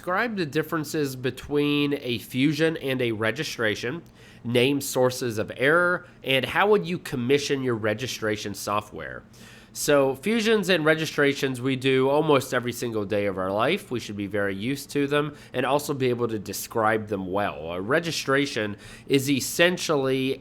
describe the differences between a fusion and a registration, name sources of error, and how would you commission your registration software. So fusions and registrations we do almost every single day of our life. We should be very used to them and also be able to describe them well. A registration is essentially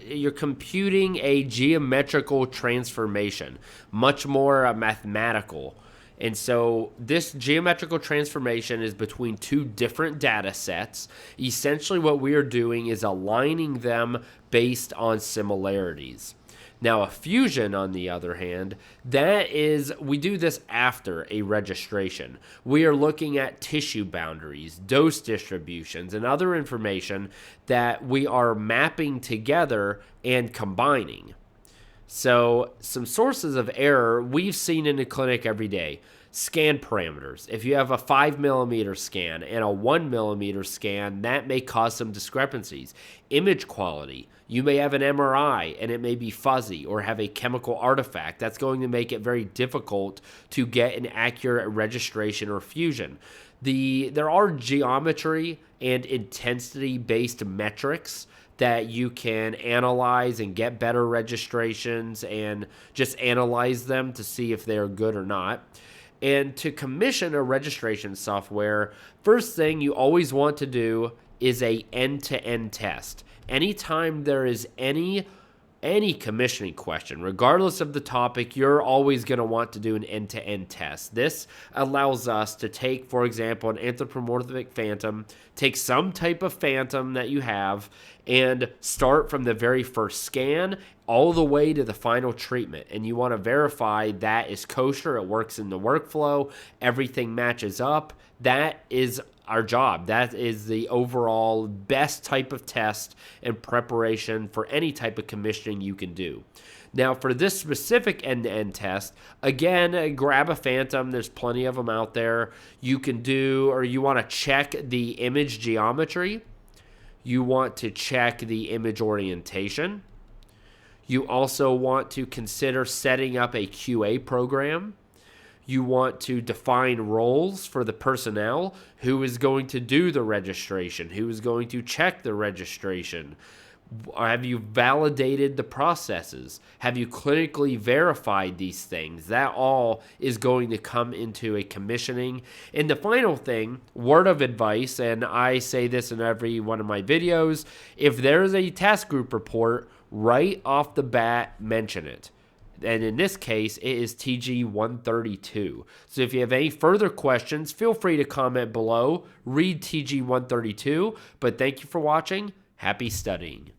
you're computing a geometrical transformation, much more mathematical. And so this geometrical transformation is between two different data sets. Essentially what we are doing is aligning them based on similarities. Now, a fusion, on the other hand, we do this after a registration. We are looking at tissue boundaries, dose distributions, and other information that we are mapping together and combining. So, some sources of error we've seen in the clinic every day. Scan parameters. If you have a 5mm scan and a 1mm scan, that may cause some discrepancies. Image quality. You may have an MRI and it may be fuzzy or have a chemical artifact. That's going to make it very difficult to get an accurate registration or fusion. There are geometry and intensity-based metrics that you can analyze and get better registrations and just analyze them to see if they're good or not. And to commission a registration software, first thing you always want to do is a end-to-end test. Anytime there is any commissioning question, regardless of the topic, you're always going to want to do an end-to-end test. This allows us to take, for example, an anthropomorphic phantom, take some type of phantom that you have, and start from the very first scan all the way to the final treatment. And you want to verify that is kosher, it works in the workflow, everything matches up. That is our job. That is the overall best type of test and preparation for any type of commissioning you can do. Now, for this specific end-to-end test, again, grab a phantom. There's plenty of them out there. You can do, or you want to check the image geometry. You want to check the image orientation. You also want to consider setting up a QA program. You want to define roles for the personnel. Who is going to do the registration? Who is going to check the registration? Have you validated the processes? Have you clinically verified these things? That all is going to come into a commissioning. And the final thing, word of advice, and I say this in every one of my videos, if there is a task group report, right off the bat, mention it. And in this case, it is TG 132. So if you have any further questions, feel free to comment below. Read TG 132. But thank you for watching. Happy studying.